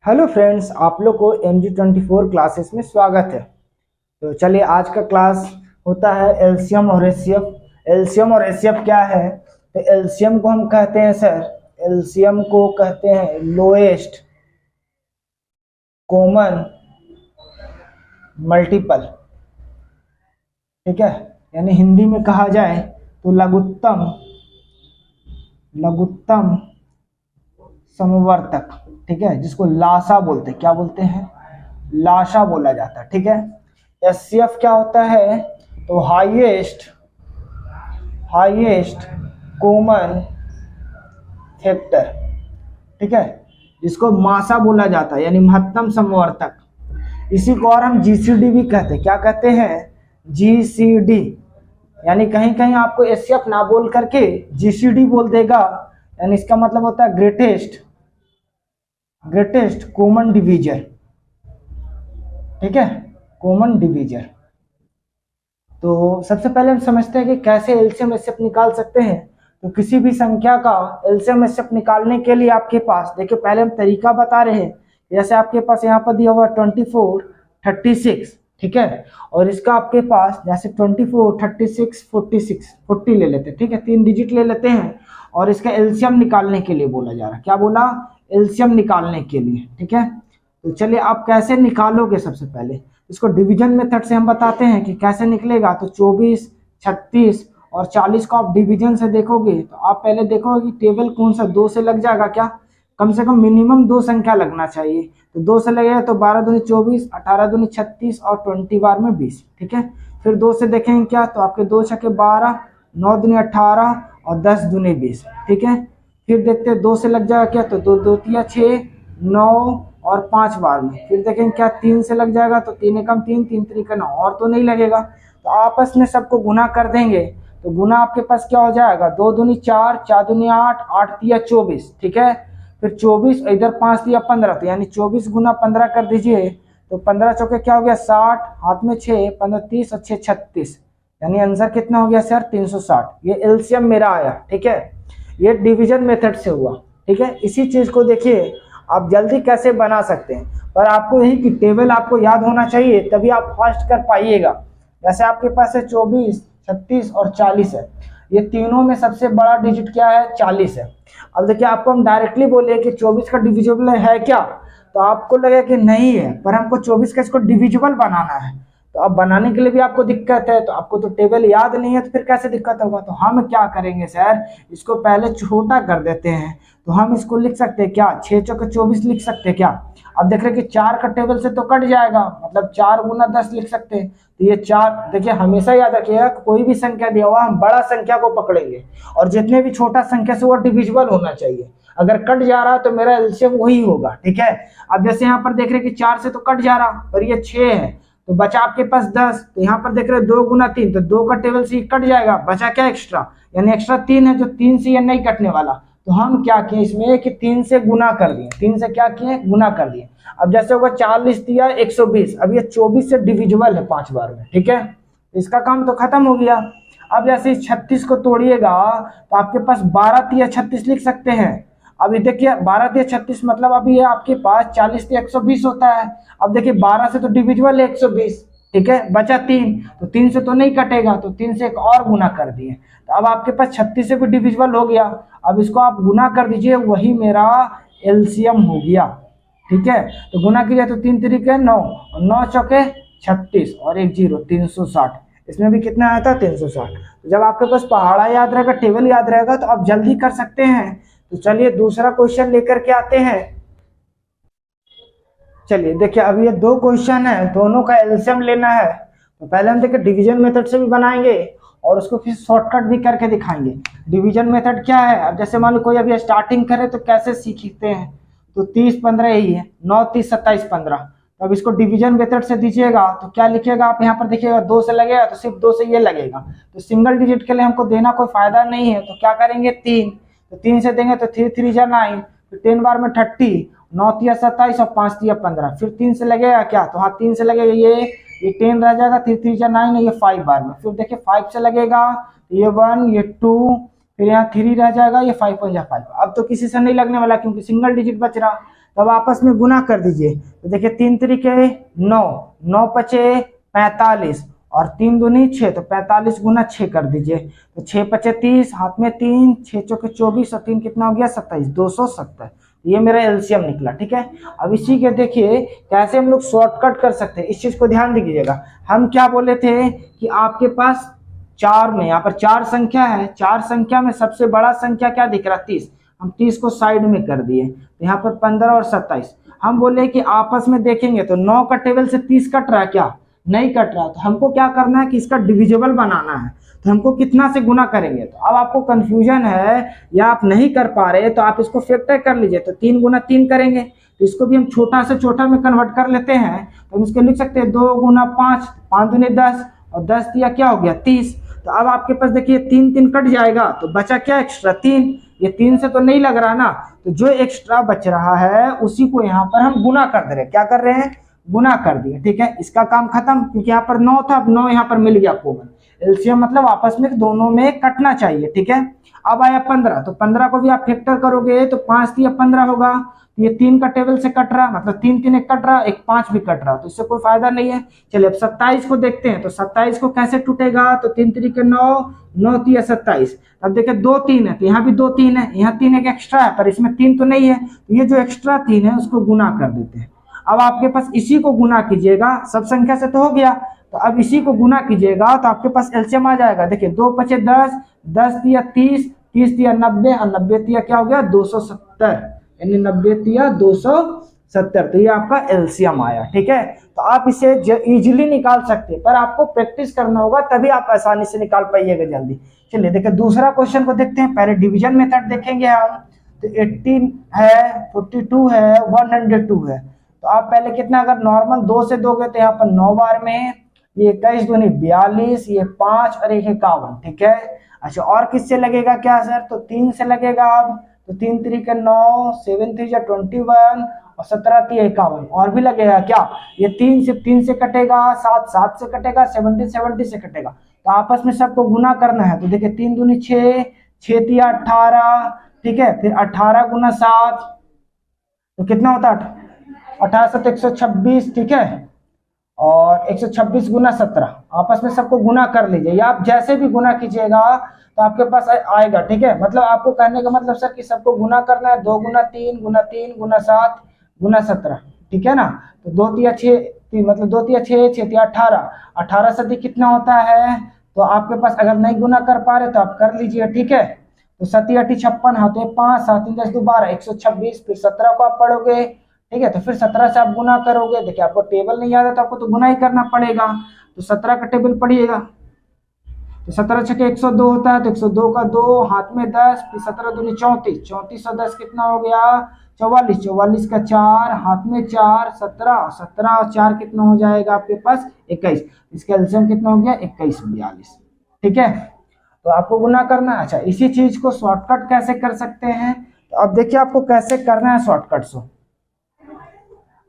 Hello friends, आप लोग को MG24 क्लासेस में स्वागत है। तो चलिए, आज का क्लास होता है एलसीएम और एचसीएफ। एलसीएम और एचसीएफ क्या है? तो एलसीएम को हम कहते हैं सर, एलसीएम को कहते हैं लोएस्ट कॉमन मल्टीपल। ठीक है, यानी हिंदी में कहा जाए तो लघुत्तम समवर्तक। ठीक है, जिसको लासा बोलते हैं। क्या बोलते हैं? लासा बोला जाता है। ठीक है। एचसीएफ क्या होता है? तो हाईएस्ट कॉमन फैक्टर। ठीक है, जिसको मासा बोला जाता है, यानी महत्तम समवर्तक। इसी को और हम जीसीडी भी कहते हैं। क्या कहते हैं? जीसीडी। यानी कहीं कहीं आपको एचसीएफ ना बोल करके जीसीडी बोल देगा, यानी इसका मतलब होता है ग्रेटेस्ट कॉमन डिवीजर। ठीक है, कॉमन डिवीजर। तो सबसे पहले हम समझते हैं कि कैसे एलसीएम एचसीएफ निकाल सकते हैं। तो किसी भी संख्या का एलसीएम एचसीएफ निकालने के लिए आपके पास, देखिए पहले हम तरीका बता रहे हैं। जैसे आपके पास यहाँ पर दिया हुआ 24, 36। ठीक है, और इसका आपके पास जैसे 24, 36, 46, 40 ले लेते हैं। ठीक है, 3 डिजिट ले लेते हैं और इसका एलसीएम निकालने के लिए बोला जा रहा है। क्या बोला? एलसीएम निकालने के लिए। ठीक है, तो चलिए आप कैसे निकालोगे। सबसे पहले इसको डिवीजन मेथड से हम बताते हैं कि कैसे निकलेगा। तो 24, 36 और 40 को आप डिवीजन से देखोगे तो आप पहले देखोगे कि टेबल कौन सा 2 से लग जाएगा। क्या? कम से कम मिनिमम 2 संख्या लगना चाहिए। तो 2 से लगेगा तो 12 दूनी 24, 18 दूनी 36 और 20 बार में 20। ठीक है, फिर 2 से देखेंगे क्या, तो आपके 2 छके 12, 9 दूनी 18 और 10 दूनी 20। ठीक है, फिर देखते हैं 2 से लग जाएगा क्या, तो 2 2 तिया 6, 9 और 5 बार में। फिर देखेंगे क्या, 3 से लग जाएगा तो 3 एकम 3, 3 त्रिका 9, और तो नहीं लगेगा। तो आपस में सबको गुना कर देंगे तो गुना आपके पास क्या हो जाएगा, 2 दूनी 4, 4 दूनी 8, 8 तिया 24। ठीक है, फिर 24 इधर 5 तिया 15, तो यानी 24 गुना 15 कर दीजिए। तो 15 चौके क्या हो गया 60, हाथ में 6, 15 30 और 6 36, यानी आंसर कितना हो गया सर 360। ये एलसीएम मेरा आया। ठीक है, ये डिवीजन मेथड से हुआ। ठीक है, इसी चीज को देखिए आप जल्दी कैसे बना सकते हैं, पर आपको यही कि टेबल आपको याद होना चाहिए, तभी आप फास्ट कर पाइएगा। जैसे आपके पास है 24, 36 और 40 है। ये तीनों में सबसे बड़ा डिजिट क्या है? 40 है। अब देखिए, आपको हम डायरेक्टली बोले कि 24 का डिविजिबल है क्या, तो आपको लगे कि नहीं है, पर हमको 24 का इसको डिविजिबल बनाना है। तो अब बनाने के लिए भी आपको दिक्कत है, तो आपको तो टेबल याद नहीं है, तो फिर कैसे दिक्कत होगा। तो हम क्या करेंगे सर, इसको पहले छोटा कर देते हैं। तो हम इसको लिख सकते हैं क्या, 6 चौके 24 लिख सकते हैं क्या। अब देख रहे हैं कि 4 का टेबल से तो कट जाएगा, मतलब 4 गुना 10 लिख सकते हैं। तो ये 4, देखिए हमेशा याद रखिएगा कोई भी संख्या दिया हुआ हम बड़ा संख्या को पकड़ेंगे, और जितने भी छोटा संख्या से वो डिविजिबल होना चाहिए। अगर कट जा रहा है तो मेरा एलसीएम वही होगा। ठीक है, अब जैसे यहाँ पर देख रहे हैं कि 4 से तो कट जा रहा, और ये 6 है, तो बचा आपके पास 10। तो यहाँ पर देख रहे हैं 2 गुना 3, तो 2 का टेबल से कट जाएगा, बचा क्या एक्स्ट्रा, यानी एक्स्ट्रा 3 है, जो 3 से ये नहीं कटने वाला। तो हम क्या किए इसमें कि 3 से गुना कर दिए। 3 से क्या किए? गुना कर दिए। अब जैसे होगा 40 दिया 120, अब ये 24 से डिविजिबल है 5 बार में। ठीक है, इसका काम तो खत्म हो गया। अब जैसे 36 को तोड़िएगा तो आपके पास 12 तिया 36 लिख सकते हैं। अभी देखिए 12 तिया 36 मतलब अभी ये आपके पास 40 तिया 120 होता है। अब देखिए 12 से तो डिविजिबल है 120। ठीक है, बचा 3, तो 3 से तो नहीं कटेगा, तो 3 से एक और गुना कर दिए। तो अब आपके पास 36 से भी डिविजिबल हो गया। अब इसको आप गुना कर दीजिए, वही मेरा एलसीएम हो गया। ठीक है, तो गुना कीजिए तो 3 तरीके 9, 9 चौके 36 और 1 0, 360। इसमें भी कितना आया था? 360। तो जब आपके पास पहाड़ा याद रहेगा, टेबल याद रहेगा, तो आप जल्दी कर सकते हैं। तो चलिए दूसरा क्वेश्चन लेकर के आते हैं। चलिए देखिए, अब ये 2 क्वेश्चन है, दोनों का एलसीएम लेना है। तो पहले हम देखिए डिवीजन मेथड से भी बनाएंगे और उसको फिर शॉर्टकट भी करके दिखाएंगे। डिवीजन मेथड क्या है, अब जैसे मान लो कोई अभी स्टार्टिंग करे तो कैसे सीखते हैं, तो 30 15 ही है, 9 30 27 15। तो अब इसको डिवीजन मेथड से दीजिएगा तो क्या लिखिएगा आप यहाँ पर देखिएगा, 2 से लगेगा तो सिर्फ 2 से ये लगेगा। तो सिंगल डिजिट के लिए हमको देना कोई फायदा नहीं है, तो क्या करेंगे 3, तो 3 से देंगे तो 3 3 जा 9, फिर 10 बार में 30, 9 तिया 27 और 5 तिया 15। फिर 3 से लगेगा क्या, तो हाँ 3 से लगेगा ये 10 रह जाएगा, 3 3 जा 9 है, ये 5 बार में। फिर देखिए 5 से लगेगा ये 1, ये 2, फिर यहाँ 3 रह जाएगा, ये 5 5 जा 5। अब तो किसी से नहीं लगने वाला क्योंकि सिंगल डिजिट बच रहा। तो अब आपस में गुना कर दीजिए। तो देखिए 3 तरीके 9, 9 पचे 45 और 3 दूनी 6, तो 45 गुना 6 कर दीजिए। तो 6 पचे 30, हाथ में 3, 6 चौके 24 और 3 कितना हो गया 27, 270। ये मेरा एलसीएम निकला। ठीक है, अब इसी के देखिए कैसे हम लोग शॉर्टकट कर सकते हैं, इस चीज को ध्यान दीजिएगा। हम क्या बोले थे कि आपके पास 4 में, यहाँ पर 4 संख्या है, 4 संख्या में सबसे बड़ा संख्या क्या दिख रहा है 30, हम 30 को साइड में कर दिए। तो यहाँ पर 15 और 27 हम बोले कि आपस में देखेंगे तो 9 का टेबल से 30 कट रहा है क्या, नहीं कट रहा। तो हमको क्या करना है कि इसका डिविजिबल बनाना है, तो हमको कितना से गुना करेंगे। तो अब आपको कंफ्यूजन है या आप नहीं कर पा रहे तो आप इसको फैक्टर कर लीजिए। तो 3 गुना 3 करेंगे, तो इसको भी हम छोटा से छोटा में कन्वर्ट कर लेते हैं। तो हम इसको लिख सकते हैं 2 गुना 5, 5 दूनी 10 और 10 दिया क्या हो गया 30। तो अब आपके पास देखिए 3 3 कट जाएगा, तो बचा क्या एक्स्ट्रा 3। ये 3 से तो नहीं लग रहा ना, तो जो एक्स्ट्रा बच रहा है उसी को यहाँ पर हम गुना कर दे रहे हैं। क्या कर रहे हैं, गुना कर दिए। ठीक है, इसका काम खत्म, क्योंकि यहाँ पर 9 था, अब 9 यहाँ पर मिल गया कॉमन। एलसीएम मतलब आपस में दोनों में कटना चाहिए। ठीक है, अब आया 15, तो 15 को भी आप फैक्टर करोगे तो 5 3 15 होगा। तो ये 3 का टेबल से कट रहा, मतलब 3 3 एक कट रहा, एक 5 भी कट रहा, तो इससे कोई फायदा नहीं है। चलिए अब 27 को देखते हैं। तो 27 को कैसे टूटेगा, तो 3 3 के 9, 9 3 27। अब देखिए 2 3 है, तो यहाँ भी 2 3 है, यहाँ 3 एक एक्स्ट्रा है, पर इसमें 3 तो नहीं है। तो ये जो एक्स्ट्रा 3 है उसको गुना कर देते हैं। अब आपके पास इसी को गुना कीजिएगा, सब संख्या से तो हो गया, तो अब इसी को गुना कीजिएगा तो आपके पास एलसीएम आ जाएगा। देखिए 2 पचे 10, 10 दिया 30, 30 दिया 90 और 90 दिया क्या हो गया 270, यानी 90 दिया 270। तो ये आपका एलसीएम आया। ठीक है, तो आप इसे इजीली निकाल सकते हैं, पर आपको प्रैक्टिस करना होगा, तभी आप आसानी से निकाल पाइएगा जल्दी। चलिए देखिए दूसरा क्वेश्चन को देखते हैं। पहले डिवीजन मेथड देखेंगे हम। तो 18 है, 42 है, 102 है। तो आप पहले कितना, अगर नॉर्मल 2 से दोगे तो यहाँ पर 9 बार में ये 21 दूनी 42, ये 5 और 1 51। ठीक है, अच्छा और किससे लगेगा क्या सर, तो 3 से लगेगा। अब तो 3 3 के 9, 7 3 21 और 17 3 51, और भी लगेगा क्या, ये 3 से 3 से कटेगा, 7 7 से कटेगा, 70 70 से कटेगा। तो आपस में सबको गुना करना है। तो देखिए 3 दूनी 6, 6 तिया 18। ठीक है, फिर 18 गुना 7 तो कितना होता है 18 7 126। ठीक है, और 126 गुना 17, आपस में सबको गुना कर लीजिए, या आप जैसे भी गुना कीजिएगा तो आपके पास आएगा। ठीक है, मतलब आपको कहने का मतलब सर कि सबको गुना करना है, 2 गुना 3 गुना 3 गुना 7 गुना 17। ठीक है ना, तो 2 तिया 6, मतलब 2 तिया 6, 6 तिया 18, 18 सदी कितना होता है। तो आपके पास अगर नहीं गुना कर पा रहे तो आप कर लीजिए। ठीक है, तो 7 8 56, हाथों 5, 7 3 10 2 12, 126, फिर 17 को आप पढ़ोगे। ठीक है, तो फिर 17 से आप गुना करोगे। देखिए आपको टेबल नहीं याद है तो आपको तो गुना ही करना पड़ेगा। तो 17 का टेबल पढ़िएगा। तो 17 छके 102 होता है, तो 102 का 2, हाथ में 10, फिर 17 दूनी 34, 34 और 10 कितना हो गया 44, 44 का 4, हाथ में 4, 17, 17 और 4 कितना हो जाएगा आपके पास 21। इसका एलसीएम कितना हो गया 21 42। ठीक है, तो आपको गुना करना है। अच्छा, इसी चीज को शॉर्टकट कैसे कर सकते हैं, तो अब देखिए आपको कैसे करना है शॉर्टकट से।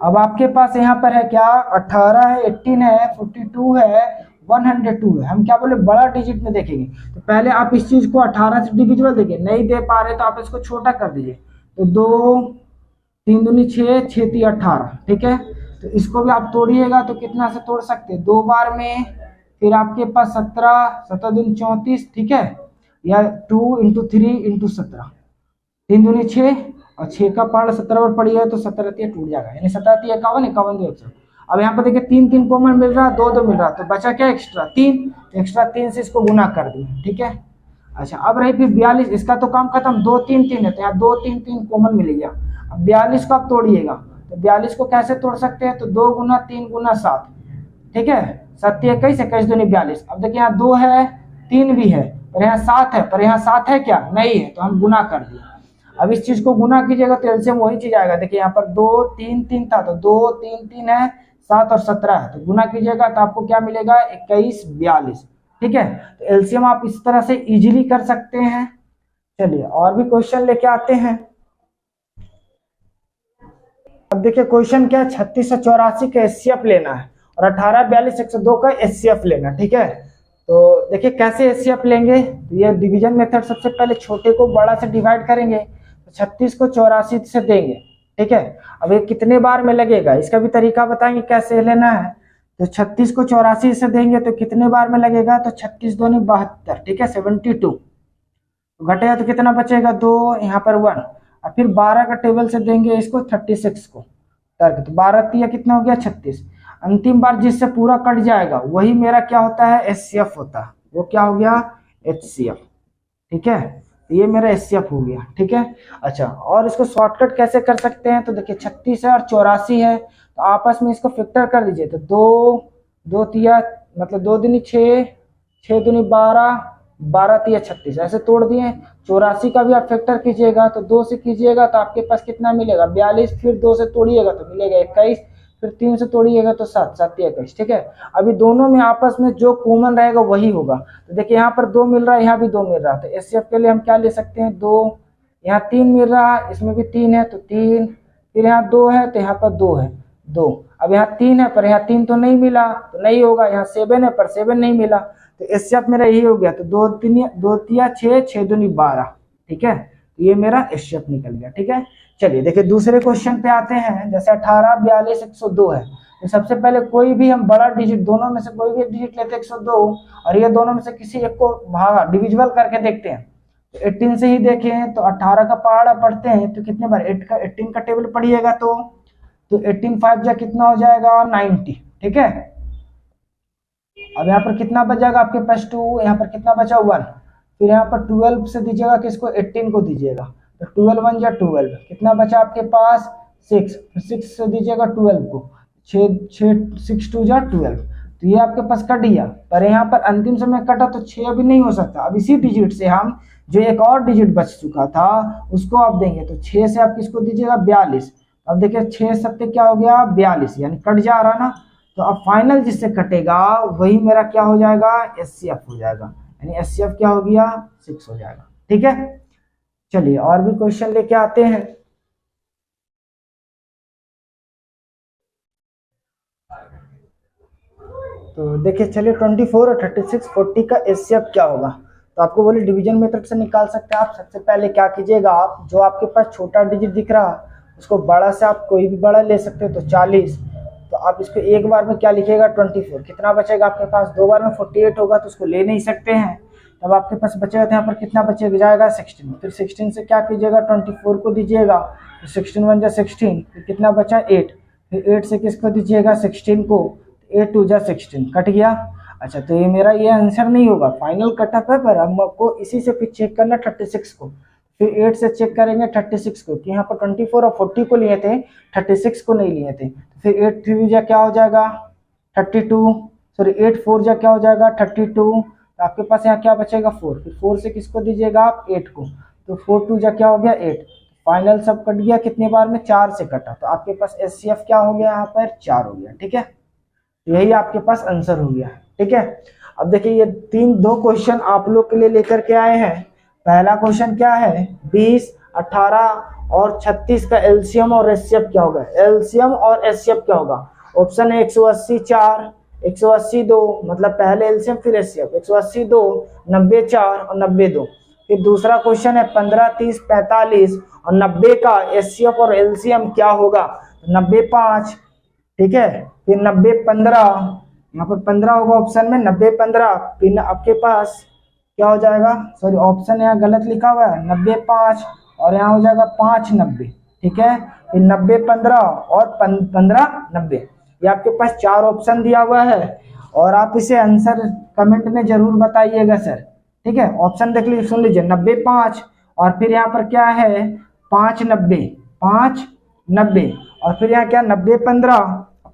अब आपके पास यहाँ पर है क्या 18 है, 18 है, 42 है, 102 है। हम क्या बोले बड़ा डिजिट में देखेंगे। तो पहले आप इस चीज को 18 से डिविजिबल देखिए, नहीं दे पा रहे तो आप इसको छोटा कर दीजिए। तो 2 3 दूनी 6, 6 3 18। ठीक है, तो इसको भी आप तोड़िएगा तो कितना से तोड़ सकते हैं 2 बार में। फिर आपके पास 17, 17 दूनी 34। ठीक है, या 2 × 3 × 17, 3 दूनी 6 और 6 का पार्ट 17 पर पड़ी है, तो 17 टूट जाएगा, यानी 17 51, 51 2 100। अब यहाँ पर देखिए 3 3 कॉमन मिल रहा है, 2 2 मिल रहा है, तो बचा क्या एक्स्ट्रा 3, तो एक्स्ट्रा 3 से इसको गुना कर दिए। ठीक है, अच्छा अब रही फिर 42, इसका तो काम खत्म, 2 3 3 है, तो यहाँ 2 3 3 कॉमन मिल गया। अब 42 को आप तोड़िएगा, तो 42 को कैसे तोड़ सकते हैं, तो 2 गुना 3 गुना 7। ठीक है, 7 21, 21 दूनी 42। अब देखिए यहाँ 2 है, 3 भी है, और यहाँ 7 है, पर यहाँ 7 है क्या, नहीं है, तो हम गुना कर दिए। अब इस चीज को गुना कीजिएगा तो एलसीएम वही चीज आएगा। देखिए यहाँ पर 2 3 3 था, तो 2 3 3 है, 7 और 17 है, तो गुना कीजिएगा तो आपको क्या मिलेगा 21 42। ठीक है, तो एलसीएम आप इस तरह से इजीली कर सकते हैं। चलिए और भी क्वेश्चन लेके आते हैं। अब देखिए क्वेश्चन क्या है, 3684 का एचसीएफ लेना है और 18 42 102 का एचसीएफ लेना। ठीक है, तो देखिए कैसे एचसीएफ लेंगे, तो ये डिवीजन मेथड, सबसे पहले छोटे को बड़ा से डिवाइड करेंगे, तो 36 को 84 से देंगे। ठीक है। अब ये कितने बार में लगेगा इसका भी तरीका बताएंगे कैसे लेना है। तो 36 को 84 से देंगे तो कितने बार में लगेगा, तो 36 दूनी 72, ठीक है 72। घटेगा तो कितना बचेगा 2, यहाँ पर 1। और फिर 12 का टेबल से देंगे इसको 36 को तर्क, तो 12 तिया कितना हो गया 36। अंतिम बार जिससे पूरा कट जाएगा वही मेरा क्या होता है एचसीएफ होता है, वो क्या हो गया एचसीएफ, ठीक है। तो ये मेरा एचसीएफ हो गया, ठीक है। अच्छा, और इसको शॉर्टकट कैसे कर सकते हैं, तो देखिए 36 है और 84 है, तो आपस में इसको फैक्टर कर दीजिए। तो 2 तिया मतलब 2 दूनी 6, 6 दूनी 12, 12 तिया 36, ऐसे तोड़ दिए। 84 का भी आप फैक्टर कीजिएगा तो 2 से कीजिएगा तो आपके पास कितना मिलेगा 42, फिर 2 से तोड़िएगा तो मिलेगा 21, फिर 3 से तोड़िएगा तो 7, 7 तिया 21, ठीक है। अभी दोनों में आपस में जो कॉमन रहेगा वही होगा। तो देखिए यहाँ पर 2 मिल रहा है, यहाँ भी 2 मिल रहा है, तो एचसीएफ के लिए हम क्या ले सकते हैं 2, यहाँ 3 मिल रहा है, इसमें भी 3 है तो 3, फिर यहाँ 2 है तो यहाँ पर 2 है 2। अब यहाँ 3 है पर यहाँ 3 तो नहीं मिला तो नहीं होगा, यहाँ 7 है पर 7 नहीं मिला, तो एचसीएफ मेरा यही हो गया। तो 2 तिया 6, 6 दूनी 12, ठीक है। तो ये मेरा एचसीएफ निकल गया, ठीक है। चलिए देखिए दूसरे क्वेश्चन पे आते हैं। जैसे 18, 42, 102 है, तो सबसे पहले कोई भी हम बड़ा डिजिट दोनों में से कोई भी एक डिजिट लेते हैं 102, और ये दोनों में से किसी एक को भागा डिविजिबल करके देखते हैं। तो 18 से ही देखें तो 18 का पहाड़ा पढ़ते हैं तो कितने बार 18 का टेबल पढ़िएगा तो 18 5 जा कितना हो जाएगा 90, ठीक है। अब यहाँ पर कितना बच जाएगा आपके पास 2, यहाँ पर कितना बचा 1, फिर यहाँ पर 12 से दीजिएगा किसको 18 को दीजिएगा, तो 12 1 जा 12, कितना बचा आपके पास 6, फिर 6 से दीजिएगा 12 को, 6 2 जा 12, तो ये आपके पास कट गया। पर यहाँ पर अंतिम समय कटा तो 6 अभी नहीं हो सकता। अब इसी डिजिट से हम जो एक और डिजिट बच चुका था उसको आप देंगे, तो 6 से आप किसको दीजिएगा 42। अब देखिए 6 7 क्या हो गया 42, यानी कट जा रहा ना। तो अब फाइनल जिससे कटेगा वही मेरा क्या हो जाएगा एचसीएफ हो जाएगा, यानी एचसीएफ क्या हो गया 6 हो जाएगा, ठीक है। चलिए और भी क्वेश्चन लेके आते हैं। तो देखिए चलिए 24 और 36 40 का एचसीएफ क्या होगा। तो आपको बोले डिवीजन मेथड से निकाल सकते हैं आप। सबसे पहले क्या कीजिएगा, आप जो आपके पास छोटा डिजिट दिख रहा उसको बड़ा से आप कोई भी बड़ा ले सकते हो, तो 40, तो आप इसको एक बार में क्या लिखिएगा 24, कितना बचेगा आपके पास 2 बार में 48 होगा तो उसको ले नहीं सकते हैं। तब आपके पास बचेगा तो यहाँ पर कितना बचेगा जाएगा 16, फिर 16 से क्या कीजिएगा 24 को दीजिएगा, तो 16 1 जा 16, फिर कितना बचा 8, फिर 8 से किसको दीजिएगा 16 को, 8 2 जा 16, कट गया। अच्छा, तो ये मेरा ये आंसर नहीं होगा, फाइनल कटअप है। पर हम आपको इसी से फिर चेक करना 36 को, फिर 8 से चेक करेंगे 36 को, कि यहाँ पर 24 और 40 को लिए थे 36 को नहीं लिए थे। फिर 8 3 जा क्या हो जाएगा 32, सॉरी 8 4 जा क्या हो जाएगा 32, तो आपके पास यहाँ क्या बचेगा 4, फिर 4 से किसको दीजिएगा आप 8 को, तो 4 2 जा क्या हो गया 8, फाइनल सब कट गया कितने बार में 4 से कटा, तो आपके पास एचसीएफ क्या हो गया यहाँ पर 4 हो गया, ठीक है। यही आपके पास आंसर हो गया, ठीक है। अब देखिए ये 2 क्वेश्चन आप लोग के लिए लेकर के आए हैं। पहला क्वेश्चन क्या है 20, 18 और 36 का एलसीएम और एचसीएफ क्या होगा। एलसीएम और एचसीएफ क्या होगा, ऑप्शन है 180 4, 180 2, मतलब पहले एलसीएम फिर एचसीएफ, 180 2, 90 4 और 90 2। फिर दूसरा क्वेश्चन है 15 30 45 और 90 का एचसीएफ और एलसीएम क्या होगा, 90 5, ठीक है। फिर 90 15, यहाँ पर 15 होगा ऑप्शन में, 90 15, फिर आपके पास क्या हो जाएगा, सॉरी ऑप्शन यहाँ गलत लिखा हुआ है 90 5 और यहाँ हो जाएगा 5 90, ठीक है। फिर 90 15 और 15 90, ये आपके पास 4 ऑप्शन दिया हुआ है और आप इसे आंसर कमेंट में जरूर बताइएगा सर, ठीक है। ऑप्शन देख लीजिए, सुन लीजिए 90 5 और फिर यहाँ पर क्या है 5 90, 5 90 और फिर यहाँ क्या 90 15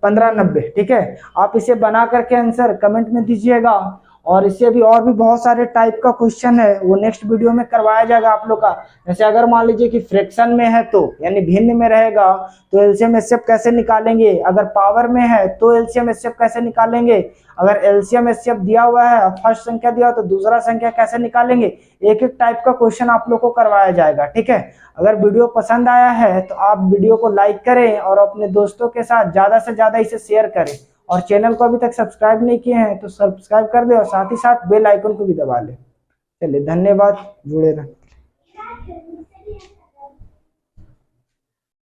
15 90, ठीक है। आप इसे बना करके आंसर कमेंट में दीजिएगा। और इससे भी और भी बहुत सारे टाइप का क्वेश्चन है, वो नेक्स्ट वीडियो में करवाया जाएगा आप लोग का। जैसे अगर मान लीजिए कि फ्रैक्शन में है तो यानी भिन्न में रहेगा तो एलसीएम एचसीएफ कैसे निकालेंगे, अगर पावर में है तो एलसीएम एचसीएफ कैसे निकालेंगे, अगर एलसीएम एचसीएफ दिया हुआ है फर्स्ट संख्या दिया हो तो दूसरा संख्या कैसे निकालेंगे, एक एक टाइप का क्वेश्चन आप लोग को करवाया जाएगा, ठीक है। अगर वीडियो पसंद आया है तो आप वीडियो को लाइक करें और अपने दोस्तों के साथ ज्यादा से ज्यादा इसे शेयर करें, और चैनल को अभी तक सब्सक्राइब नहीं किए हैं तो सब्सक्राइब कर दे और साथ ही साथ बेल आइकन को भी दबा ले। चलिए धन्यवाद, जुड़े रहें।